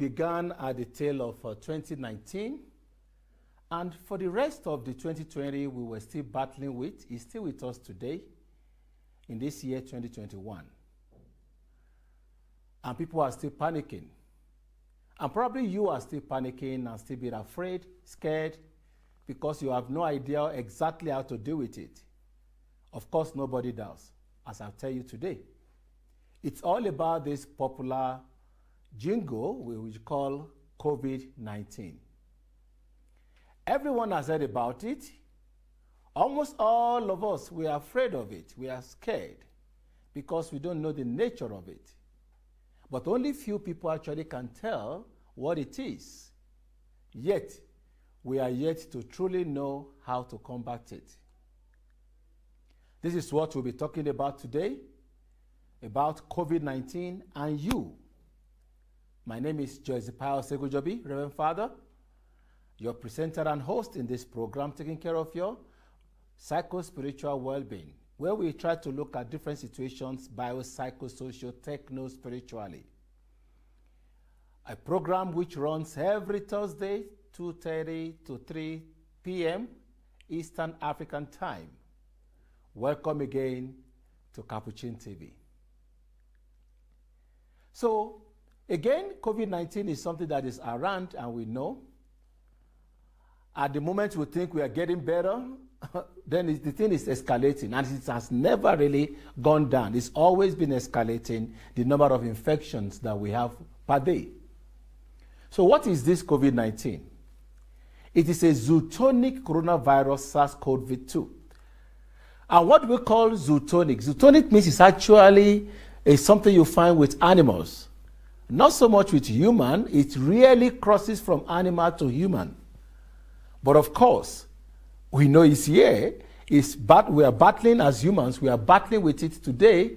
began at the tail of 2019, and for the rest of the 2020, we were still battling with. It's still with us today in this year, 2021. And people are still panicking. And probably you are still panicking and still being afraid, scared, because you have no idea exactly how to deal with it. Of course, nobody does, as I'll tell you today. It's all about this popular jingle we call COVID-19. Everyone has heard about it. Almost all of us, we are afraid of it. We are scared because we don't know the nature of it. But only few people actually can tell what it is. Yet, we are yet to truly know how to combat it. This is what we'll be talking about today, about COVID-19 and you. My name is Joycepayo Segujobi, Reverend Father, your presenter and host in this program, taking care of your psycho-spiritual well-being, where we try to look at different situations, bio-psychosocial, techno-spiritually. A program which runs every Thursday, 2:30 to 3 p.m. Eastern African Time. Welcome again to Capuchin TV. So, again, COVID-19 is something that is around and we know. At the moment we think we are getting better, then the thing is escalating, and it has never really gone down. It's always been escalating, the number of infections that we have per day. So what is this COVID-19? It is a zootonic coronavirus SARS-CoV-2. And what we call zootonic means it's actually something you find with animals. Not so much with human, it really crosses from animal to human. But of course, we know it's here. We are battling as humans. We are battling with it today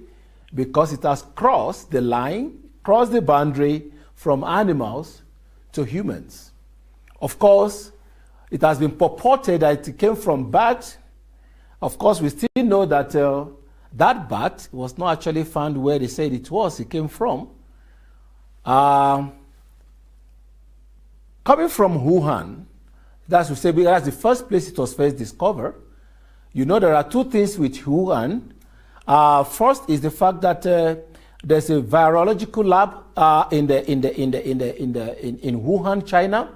because it has crossed the line, crossed the boundary from animals to humans. Of course, it has been purported that it came from bat. Of course, we still know that that bat was not actually found where they said it was. It came from. Coming from Wuhan, that's the first place it was first discovered. You know there are two things with Wuhan. First is the fact that there's a virological lab in Wuhan, China,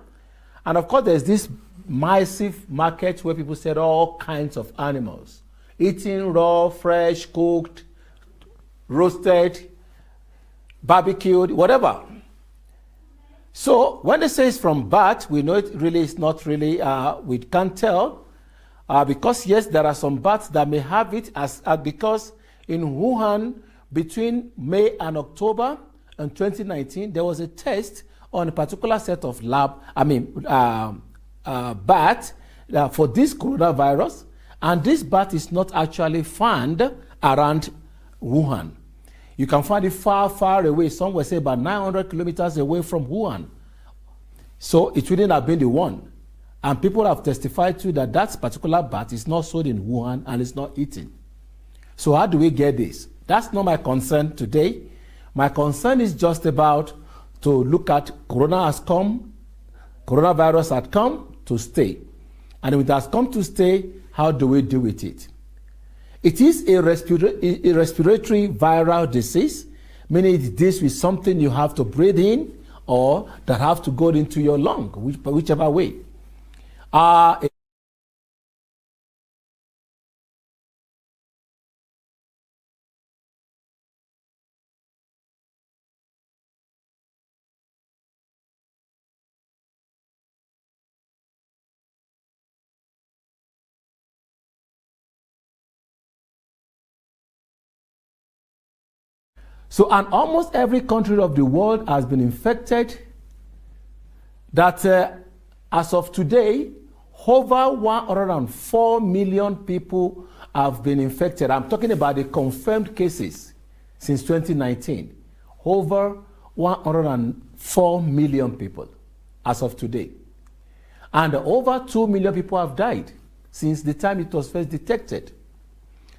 and of course there's this massive market where people sell all kinds of animals, eating raw, fresh, cooked, roasted, barbecued, whatever. So when they say it's from bat, we know it really is not really, we can't tell, because yes, there are some bats that may have it because in Wuhan, between May and October in 2019, there was a test on a particular set of bat for this coronavirus, and this bat is not actually found around Wuhan. You can find it far, far away. Some will say about 900 kilometers away from Wuhan. So it wouldn't have been the one. And people have testified to that particular bat is not sold in Wuhan and it's not eaten. So how do we get this? That's not my concern today. My concern is just about to look at coronavirus has come to stay. And if it has come to stay, how do we deal with it? It is a respiratory viral disease, meaning it deals with something you have to breathe in or that have to go into your lung, whichever way. So, and almost every country of the world has been infected. That as of today, over 104 million people have been infected. I'm talking about the confirmed cases since 2019. Over 104 million people as of today. And over 2 million people have died since the time it was first detected.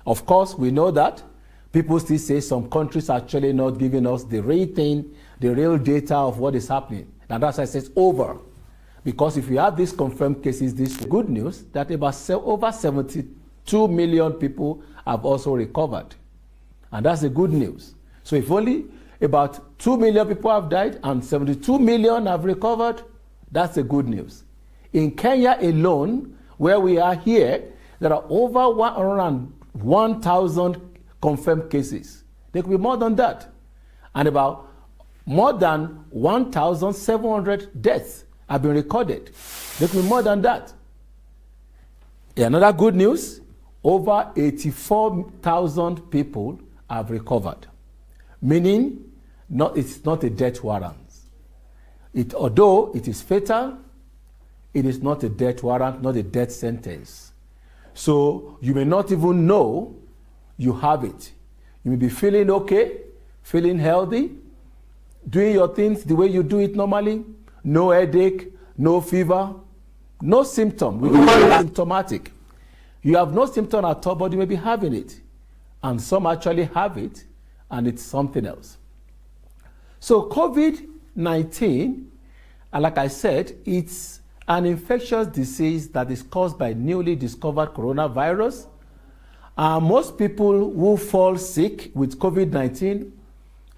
Of course, we know that. People still say some countries are actually not giving us the real thing, the real data of what is happening. And that's why I say it's over. Because if you have these confirmed cases, this is good news that about over 72 million people have also recovered. And that's the good news. So if only about 2 million people have died and 72 million have recovered, that's the good news. In Kenya alone, where we are here, there are over 1,000 confirmed cases. There could be more than that. And about more than 1,700 deaths have been recorded. There could be more than that. Another good news, over 84,000 people have recovered. Meaning, it's not a death warrant. Although it is fatal, it is not a death warrant, not a death sentence. So you may not even know you have it. You may be feeling okay, feeling healthy, doing your things the way you do it normally, no headache, no fever, no symptom. We call it symptomatic. You have no symptom at all, but you may be having it. And some actually have it, and it's something else. So COVID-19, like I said, it's an infectious disease that is caused by newly discovered coronavirus. Most people who fall sick with COVID-19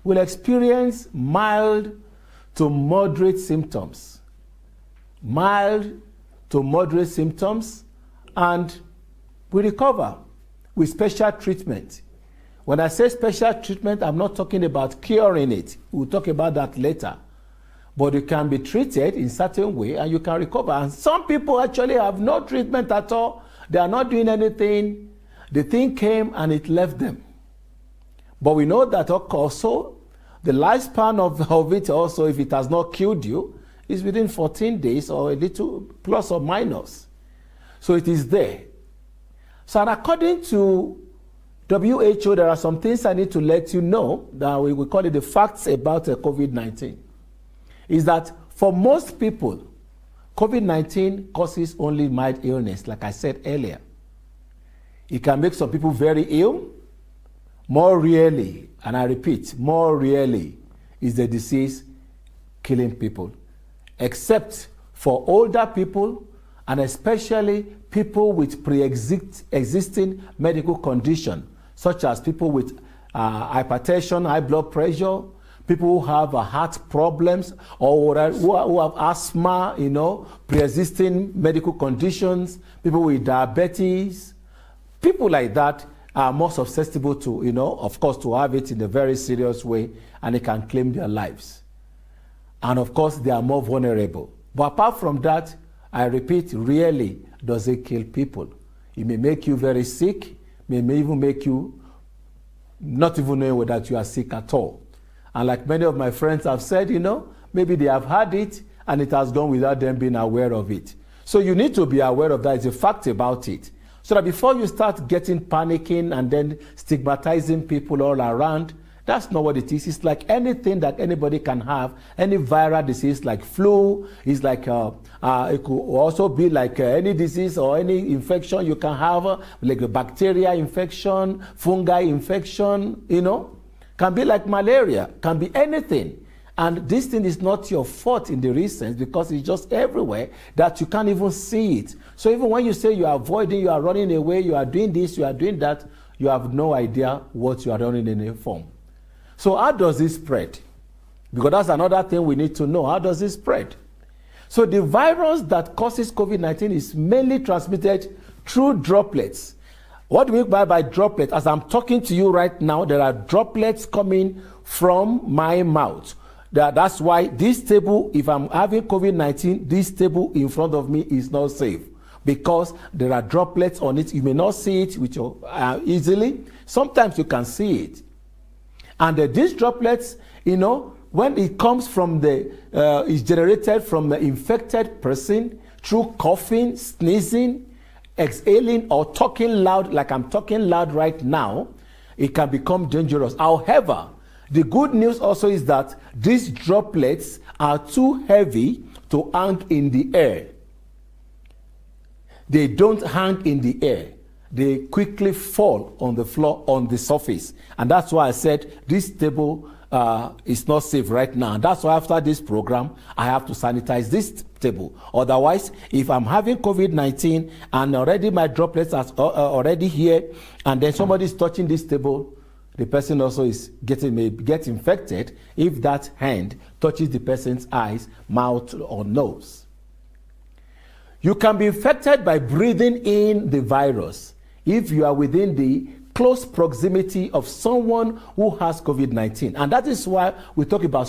will experience mild to moderate symptoms. Mild to moderate symptoms, and we recover with special treatment. When I say special treatment, I'm not talking about curing it. We'll talk about that later. But you can be treated in a certain way and you can recover. And some people actually have no treatment at all. They are not doing anything. The thing came and it left them. But we know that also the lifespan of it also, if it has not killed you, is within 14 days or a little plus or minus. So it is there. So according to WHO, there are some things I need to let you know that we call it the facts about COVID-19. Is that for most people, COVID-19 causes only mild illness, like I said earlier. It can make some people very ill. More rarely, and I repeat, more rarely is the disease killing people, except for older people and especially people with pre-existing medical condition, such as people with hypertension, high blood pressure, people who have heart problems, or who have asthma, pre-existing medical conditions, people with diabetes. People like that are more susceptible to, of course, to have it in a very serious way, and they can claim their lives. And of course, they are more vulnerable. But apart from that, I repeat, rarely does it kill people. It may make you very sick, may even make you not even know that you are sick at all. And like many of my friends have said, maybe they have had it and it has gone without them being aware of it. So you need to be aware of that. It's a fact about it. So that before you start panicking and then stigmatizing people all around, that's not what it is. It's like anything that anybody can have, any viral disease like flu, it's like, it could also be like any disease or any infection you can have, like a bacteria infection, fungi infection, can be like malaria, can be anything. And this thing is not your fault in the recent because it's just everywhere that you can't even see it. So even when you say you are avoiding, you are running away, you are doing this, you are doing that, you have no idea what you are running in a form. So how does it spread? Because that's another thing we need to know. How does it spread? So the virus that causes COVID-19 is mainly transmitted through droplets. What do we mean by droplets? As I'm talking to you right now, there are droplets coming from my mouth. That's why this table, if I'm having COVID-19, this table in front of me is not safe because there are droplets on it. You may not see it with your easily. Sometimes you can see it. And these droplets, when it comes from is generated from the infected person through coughing, sneezing, exhaling, or talking loud, like I'm talking loud right now, it can become dangerous. However, the good news also is that these droplets are too heavy to hang in the air. They don't hang in the air. They quickly fall on the floor, on the surface. And that's why I said this table it's not safe right now. That's why after this program, I have to sanitize this table. Otherwise, if I'm having COVID-19 and already my droplets are already here, and then somebody is touching this table, the person also may get infected if that hand touches the person's eyes, mouth, or nose. You can be infected by breathing in the virus if you are within the close proximity of someone who has COVID-19. And that is why we talk about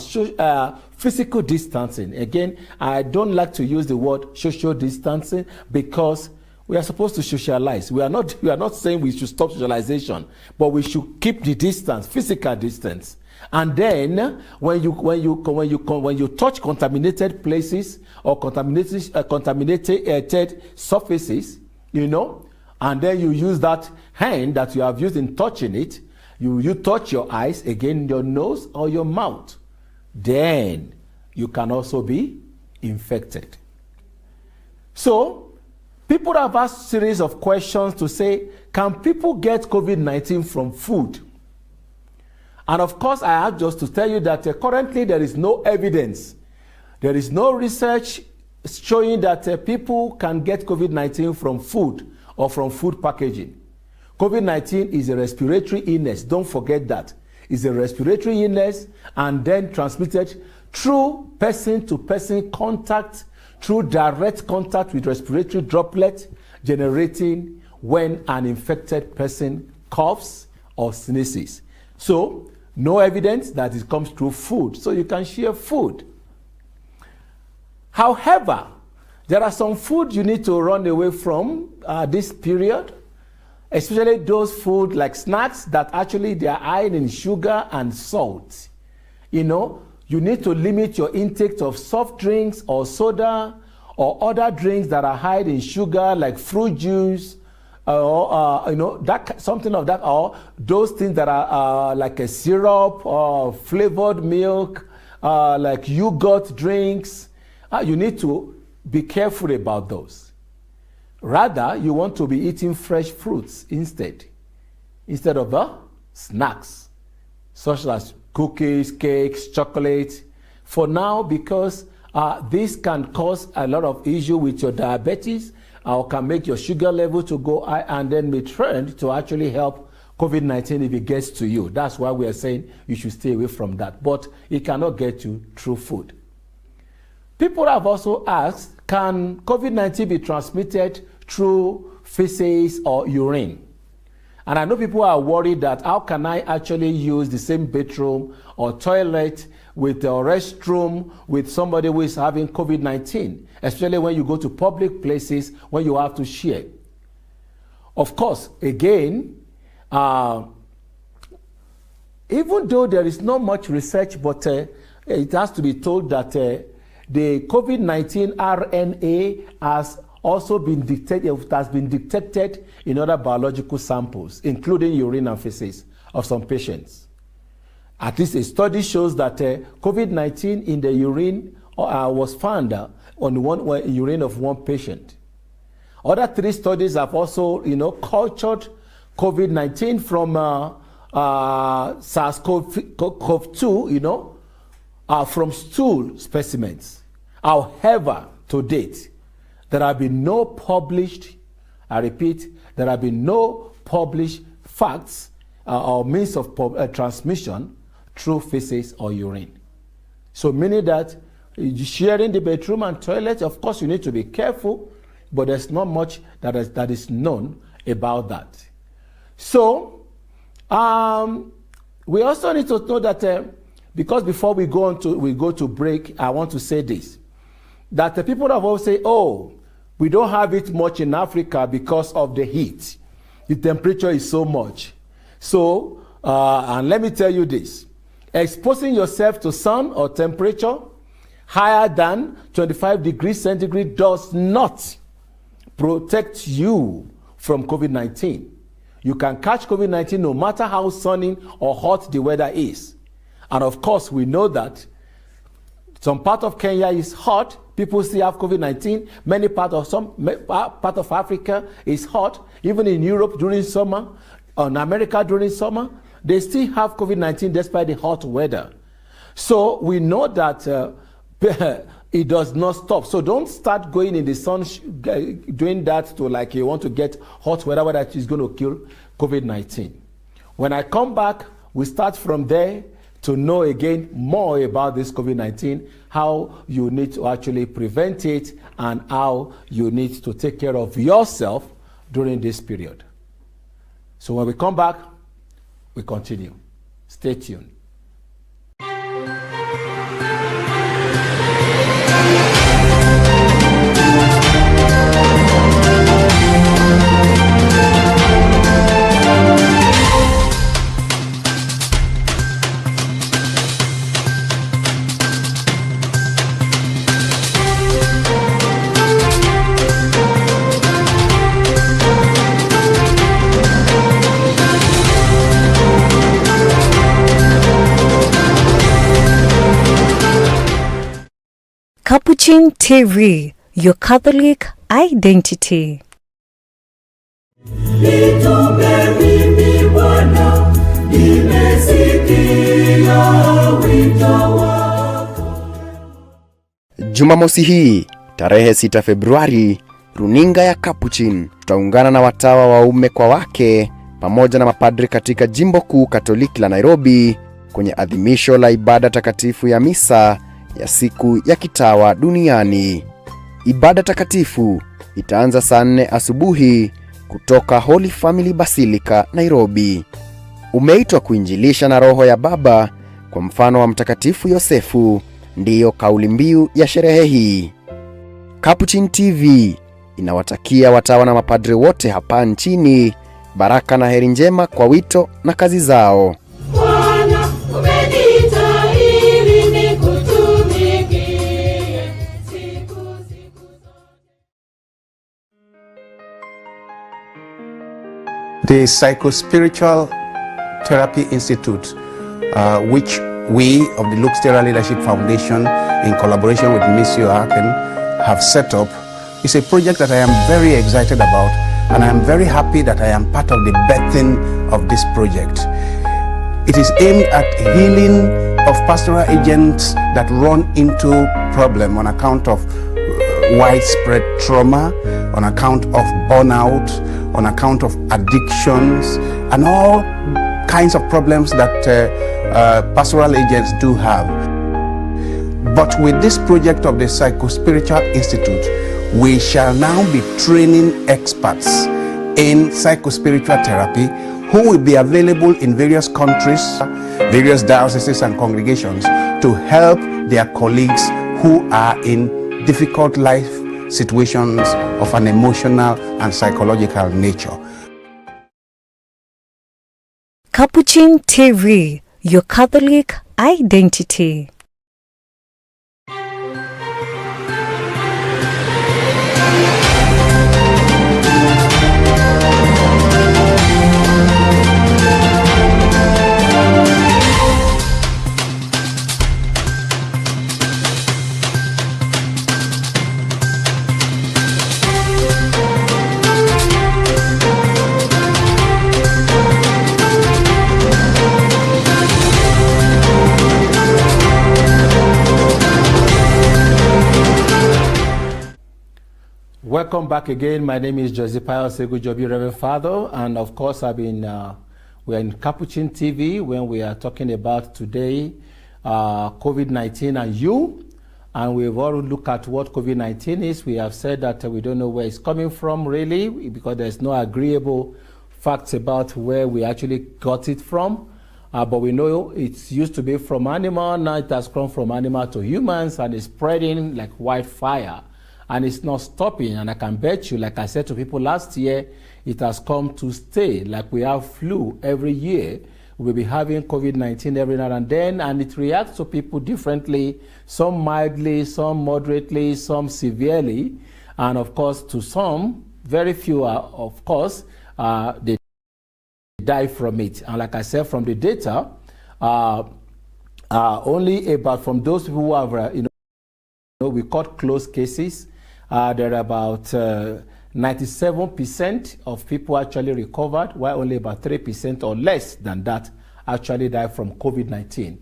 physical distancing. Again, I don't like to use the word social distancing because we are supposed to socialize. We are not saying we should stop socialization, but we should keep the distance, physical distance. And then when you touch contaminated places or contaminated surfaces, and then you use that hand that you have used in touching it, you touch your eyes, again your nose or your mouth, then you can also be infected. So people have asked a series of questions to say, can people get COVID-19 from food? And of course, I have just to tell you that currently there is no evidence. There is no research showing that people can get COVID-19 from food or from food packaging. COVID-19 is a respiratory illness. Don't forget that. It's a respiratory illness and then transmitted through person-to-person contact, through direct contact with respiratory droplets generating when an infected person coughs or sneezes. So, no evidence that it comes through food, so you can share food. However, there are some food you need to run away from this period, especially those food like snacks that actually they are high in sugar and salt. You need to limit your intake of soft drinks or soda or other drinks that are high in sugar like fruit juice, or something of that, or those things that are like a syrup or flavored milk, like yogurt drinks. You need to be careful about those. Rather, you want to be eating fresh fruits instead of snacks, such as cookies, cakes, chocolate. For now, because this can cause a lot of issue with your diabetes, or can make your sugar level to go high and then may trend to actually help COVID-19 if it gets to you. That's why we are saying you should stay away from that. But it cannot get you through food. People have also asked, can COVID-19 be transmitted through feces or urine? And I know people are worried that how can I actually use the same bathroom or toilet with a restroom with somebody who is having COVID-19, especially when you go to public places when you have to share. Of course, again, even though there is not much research, but it has to be told that the COVID-19 RNA has also been detected in other biological samples, including urine and feces of some patients. At least a study shows that COVID-19 in the urine was found on urine of one patient. Other 3 studies have also, cultured COVID-19 from SARS-CoV-2, from stool specimens. However, to date, there have been no published, I repeat, there have been no published facts or means of transmission through feces or urine. So meaning that sharing the bedroom and toilet, of course you need to be careful, but there's not much that is known about that. So we also need to know that because before we go to break, I want to say this, that the people have always said, oh, we don't have it much in Africa because of the heat. The temperature is so much. So, and let me tell you this, exposing yourself to sun or temperature higher than 25 degrees centigrade does not protect you from COVID-19. You can catch COVID-19 no matter how sunny or hot the weather is. And of course, we know that some part of Kenya is hot. People still have COVID-19. Many part of Africa is hot. Even in Europe during summer, in America during summer, they still have COVID-19 despite the hot weather. So we know that it does not stop. So don't start going in the sun doing that to like you want to get hot weather that is going to kill COVID-19. When I come back, we start from there to know again more about this COVID-19, how you need to actually prevent it, and how you need to take care of yourself during this period. So when we come back, we continue. Stay tuned. Capuchin TV, your Catholic identity. Jumamosi hii, tarehe 6 Februari, runinga ya Capuchin tutaungana na watawa waume kwa wake pamoja na mapadri katika jimbo kuu Katoliki la Nairobi kwenye adhimisho la ibada takatifu ya misa ya siku ya kitawa duniani. Ibada takatifu itaanza saa 4 asubuhi kutoka Holy Family Basilica, Nairobi. Umeitwa kuinjilisha na roho ya Baba kwa mfano wa Mtakatifu Yosefu, ndiyo kauli mbiu ya sherehe hii. Capuchin TV inawatakia watawa na mapadre wote hapa nchini baraka na heri njema kwa wito na kazi zao. The Psycho-Spiritual Therapy Institute, which we of the Luke Stella Leadership Foundation, in collaboration with Miss Joachim, have set up, is a project that I am very excited about, and I am very happy that I am part of the birthing of this project. It is aimed at healing of pastoral agents that run into problem on account of widespread trauma, on account of burnout, on account of addictions, and all kinds of problems that pastoral agents do have. But with this project of the Psycho-Spiritual Institute, we shall now be training experts in psycho-spiritual therapy who will be available in various countries, various dioceses and congregations to help their colleagues who are in difficult life situations of an emotional and psychological nature. Capuchin TV, your Catholic identity. Welcome back again. My name is Josiah Segujobi, Reverend Father, and of course we're in Capuchin TV when we are talking about today COVID-19 and you, and we've already looked at what COVID-19 is. We have said that we don't know where it's coming from really, because there's no agreeable facts about where we actually got it from, but we know it used to be from animal. Now it has come from animal to humans and it's spreading like wildfire. And it's not stopping, and I can bet you, like I said to people last year, it has come to stay. Like we have flu every year, we'll be having COVID-19 every now and then, and it reacts to people differently, some mildly, some moderately, some severely, and of course to some, very few of course, they die from it. And like I said, from the data, only about from those people who have, we caught close cases, there are about 97% of people actually recovered, while only about 3% or less than that actually die from COVID-19.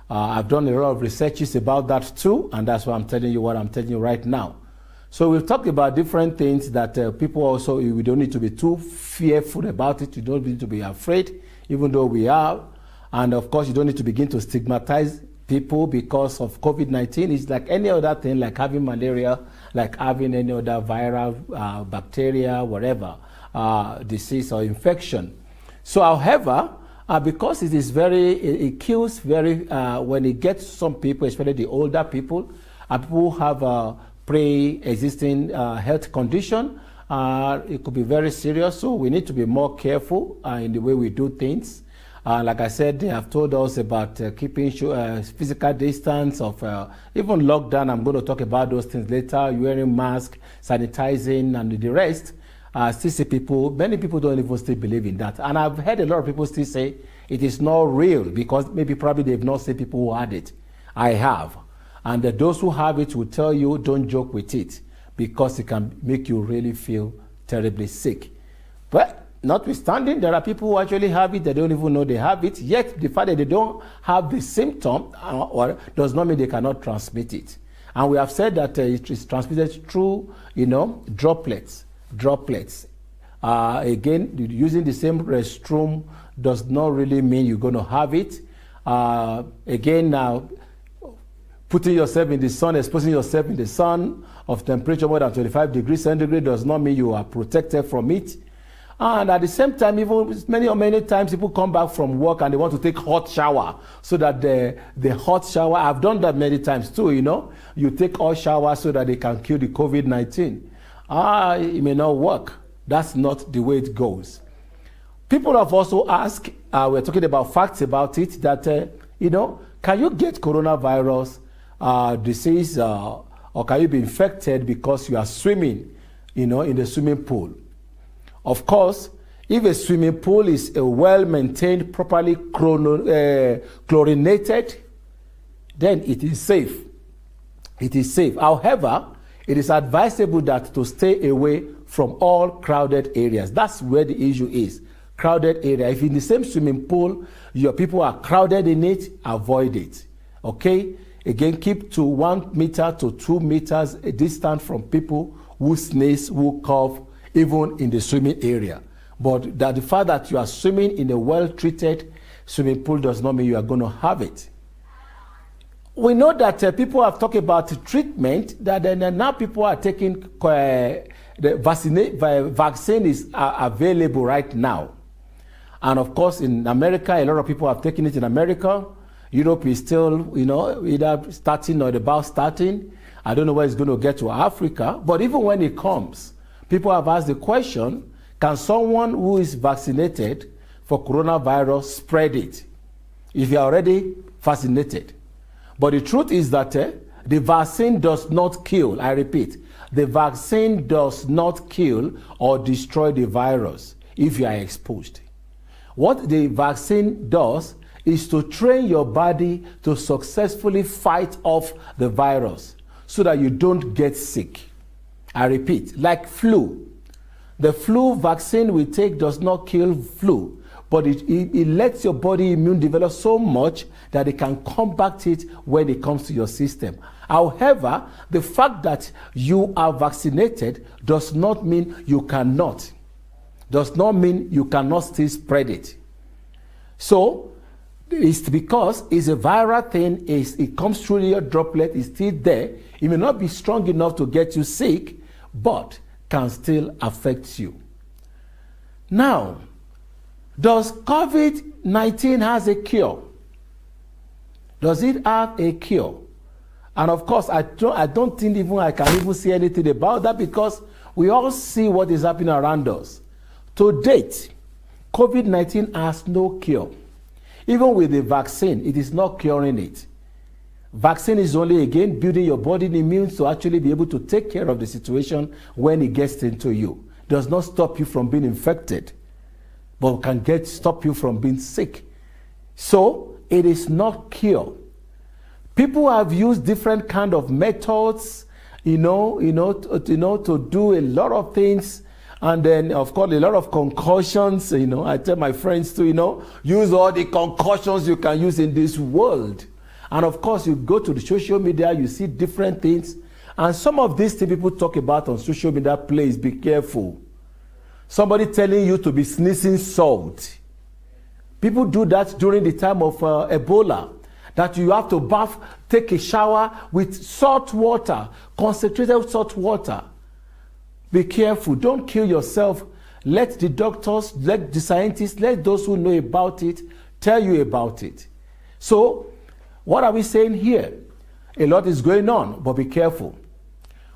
I've done a lot of researches about that too, and that's why I'm telling you what I'm telling you right now. So we've talked about different things that people also, we don't need to be too fearful about it. You don't need to be afraid, even though we are. And of course, you don't need to begin to stigmatize people because of COVID-19. It's like any other thing, like having malaria, like having any other viral, bacteria, whatever, disease or infection. So however, because it is it kills very, when it gets some people, especially the older people, people who have a pre-existing health condition, it could be very serious. So we need to be more careful in the way we do things. Like I said, they have told us about keeping physical distance, of even lockdown. I'm going to talk about those things later, wearing masks, sanitizing, and the rest. Still see people, many people don't even still believe in that. And I've heard a lot of people still say it is not real because maybe probably they've not seen people who had it. I have. And those who have it will tell you don't joke with it because it can make you really feel terribly sick. But notwithstanding, there are people who actually have it, they don't even know they have it, yet the fact that they don't have the symptom does not mean they cannot transmit it. And we have said that it is transmitted through, droplets. Again, using the same restroom does not really mean you're going to have it. Putting yourself in the sun, exposing yourself in the sun of temperature more than 25 degrees centigrade does not mean you are protected from it. And at the same time, even many times people come back from work and they want to take hot shower so that the hot shower, I've done that many times too, you take hot shower so that they can kill the COVID-19. It may not work. That's not the way it goes. People have also asked, we're talking about facts about it, that, can you get coronavirus disease or can you be infected because you are swimming, in the swimming pool? Of course, if a swimming pool is a well-maintained, properly chlorinated, then it is safe. It is safe. However, it is advisable that to stay away from all crowded areas. That's where the issue is. Crowded area. If in the same swimming pool, your people are crowded in it, avoid it. Okay? Again, keep to 1 meter to 2 meters distant from people who sneeze, who cough, even in the swimming area. But the fact that you are swimming in a well-treated swimming pool does not mean you are going to have it. We know that people have talked about treatment, that now people are taking the vaccine is available right now. And of course, in America, a lot of people have taken it in America. Europe is still, either starting or about starting. I don't know where it's going to get to Africa. But even when it comes, people have asked the question, can someone who is vaccinated for coronavirus spread it if you are already vaccinated? But the truth is that the vaccine does not kill. I repeat, the vaccine does not kill or destroy the virus if you are exposed. What the vaccine does is to train your body to successfully fight off the virus so that you don't get sick. I repeat, like flu. The flu vaccine we take does not kill flu, but it lets your body immune develop so much that it can combat it when it comes to your system. However, the fact that you are vaccinated does not mean you cannot. Does not mean you cannot still spread it. So, it's because it's a viral thing, it comes through your droplet, it's still there. It may not be strong enough to get you sick, but can still affect you. Now, does COVID-19 has a cure? Does it have a cure? And of course, I don't think even I can even say anything about that because we all see what is happening around us. To date, COVID-19 has no cure. Even with the vaccine, it is not curing it. Vaccine is only, again, building your body immune to actually be able to take care of the situation when it gets into you. Does not stop you from being infected, but can stop you from being sick. So, it is not cure. People have used different kind of methods, to do a lot of things And then, of course, a lot of concussions. I tell my friends to, use all the concussions you can use in this world. And of course, you go to the social media, you see different things. And some of these things people talk about on social media, please be careful. Somebody telling you to be sneezing salt. People do that during the time of Ebola. That you have to bath, take a shower with salt water, concentrated salt water. Be careful. Don't kill yourself. Let the doctors, let the scientists, let those who know about it tell you about it. So, what are we saying here? A lot is going on, but be careful.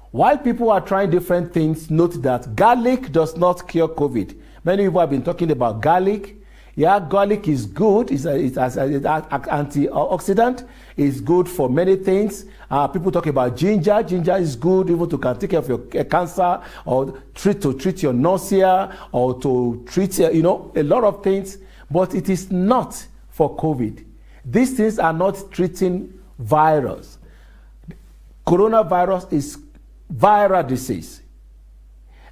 While people are trying different things, note that garlic does not cure COVID. Many people have been talking about garlic. Yeah, garlic is good. It's an antioxidant. It's good for many things. People talk about ginger. Ginger is good even to take care of your cancer or treat your nausea or to treat, a lot of things. But it is not for COVID. These things are not treating virus. Coronavirus is viral disease.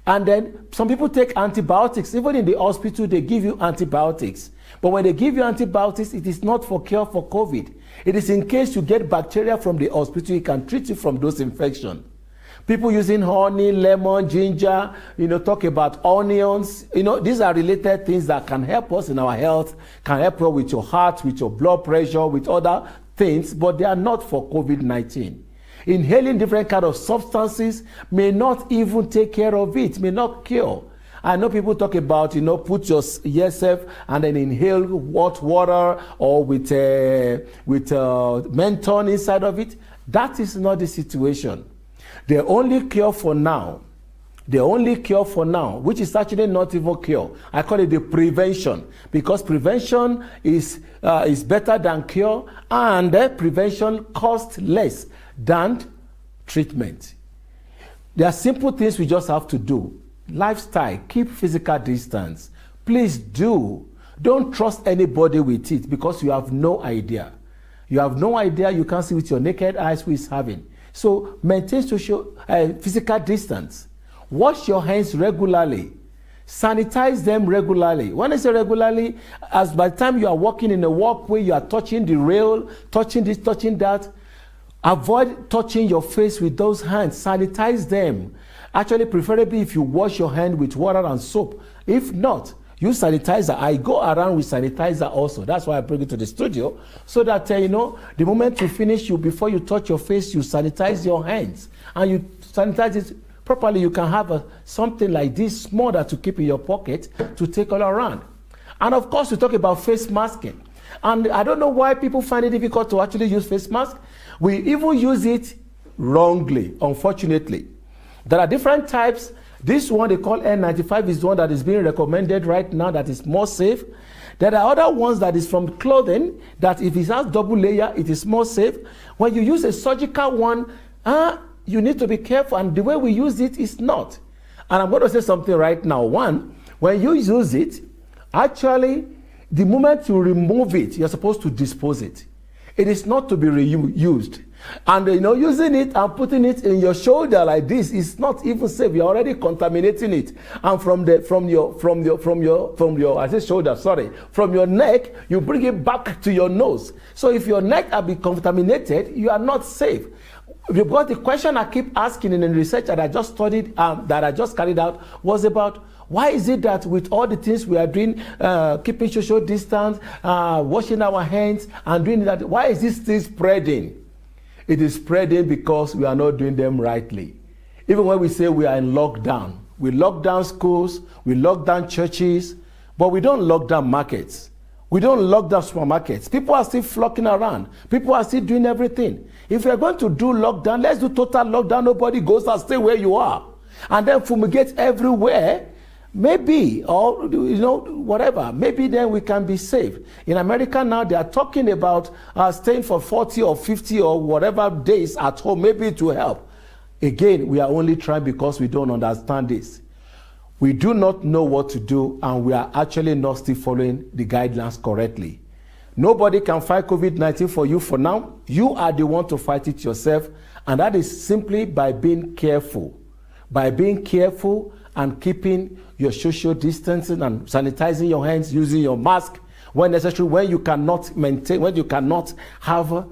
And then some people take antibiotics. Even in the hospital, they give you antibiotics. But when they give you antibiotics, it is not for cure for COVID. It is in case you get bacteria from the hospital, it can treat you from those infections. People using honey, lemon, ginger, talk about onions. These are related things that can help us in our health, can help us with your heart, with your blood pressure, with other things, but they are not for COVID-19. Inhaling different kind of substances may not even take care of it, may not cure. I know people talk about, put yourself and then inhale hot water or with menthol inside of it. That is not the situation. The only cure for now, which is actually not even cure, I call it the prevention, because prevention is better than cure, and prevention costs less than treatment. There are simple things we just have to do. Lifestyle, keep physical distance. Please do. Don't trust anybody with it because you have no idea. You have no idea, you can't see with your naked eyes who is having. So maintain physical distance. Wash your hands regularly. Sanitize them regularly. When I say regularly, as by the time you are walking in a walkway, you are touching the rail, touching this, touching that. Avoid touching your face with those hands. Sanitize them. Actually, preferably if you wash your hand with water and soap. If not, use sanitizer. I go around with sanitizer also. That's why I bring it to the studio. So that, the moment you finish, before you touch your face, you sanitize your hands. And you sanitize it properly. You can have something like this small that to keep in your pocket to take all around. And of course, we talk about face masking. And I don't know why people find it difficult to actually use face mask. We even use it wrongly, unfortunately. There are different types. This one they call N95 is the one that is being recommended right now that is more safe. There are other ones that is from clothing that if it has double layer, it is more safe. When you use a surgical one, you need to be careful, and the way we use it is not. And I'm going to say something right now. One, when you use it, actually, the moment you remove it, you're supposed to dispose it. It is not to be reused. And using it and putting it in your shoulder like this is not even safe. You're already contaminating it. And from your neck, you bring it back to your nose. So if your neck has been contaminated, you are not safe. Because the question I keep asking in the research that I just studied, that I just carried out, was about why is it that with all the things we are doing, keeping social distance, washing our hands, and doing that, why is this still spreading? It is spreading because we are not doing them rightly. Even when we say we are in lockdown, we lock down schools, we lock down churches, but we don't lock down markets. We don't lock down supermarkets. People are still flocking around. People are still doing everything. If we are going to do lockdown, let's do total lockdown. Nobody goes and stay where you are. And then fumigate everywhere. Maybe, or whatever, maybe then we can be safe. In America now, they are talking about staying for 40 or 50 or whatever days at home, maybe to help. Again, we are only trying because we don't understand this. We do not know what to do, and we are actually not still following the guidelines correctly. Nobody can fight COVID-19 for you for now. You are the one to fight it yourself, and that is simply by being careful. By being careful and keeping your social distancing and sanitizing your hands, using your mask when necessary, when you cannot maintain, when you cannot have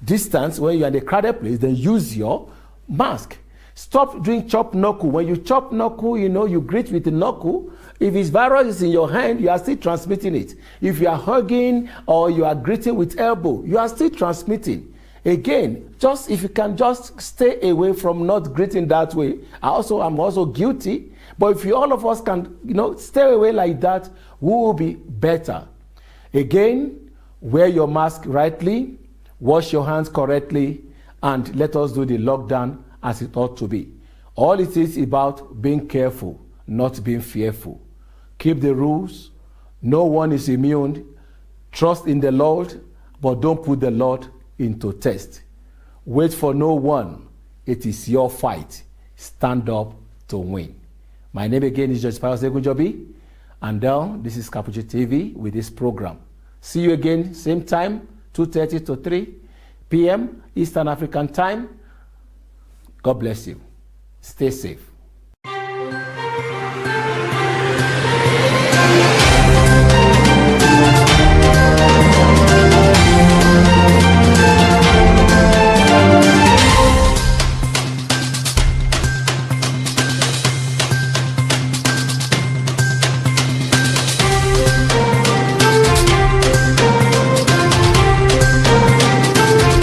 distance, when you're in a crowded place, then use your mask. Stop doing chop knuckle. When you chop knuckle, you greet with the knuckle. If it's virus is in your hand, you are still transmitting it. If you are hugging or you are greeting with elbow, you are still transmitting. Again, just if you can just stay away from not greeting that way. I'm also guilty. But if all of us can, stay away like that, we will be better. Again, wear your mask rightly, wash your hands correctly, and let us do the lockdown as it ought to be. All it is about being careful, not being fearful. Keep the rules. No one is immune. Trust in the Lord, but don't put the Lord into test. Wait for no one. It is your fight. Stand up to win. My name again is Judge Pius Egunjobi, and this is Capuchin TV with this program. See you again, same time, 2:30 to 3 p.m. Eastern African time. God bless you. Stay safe.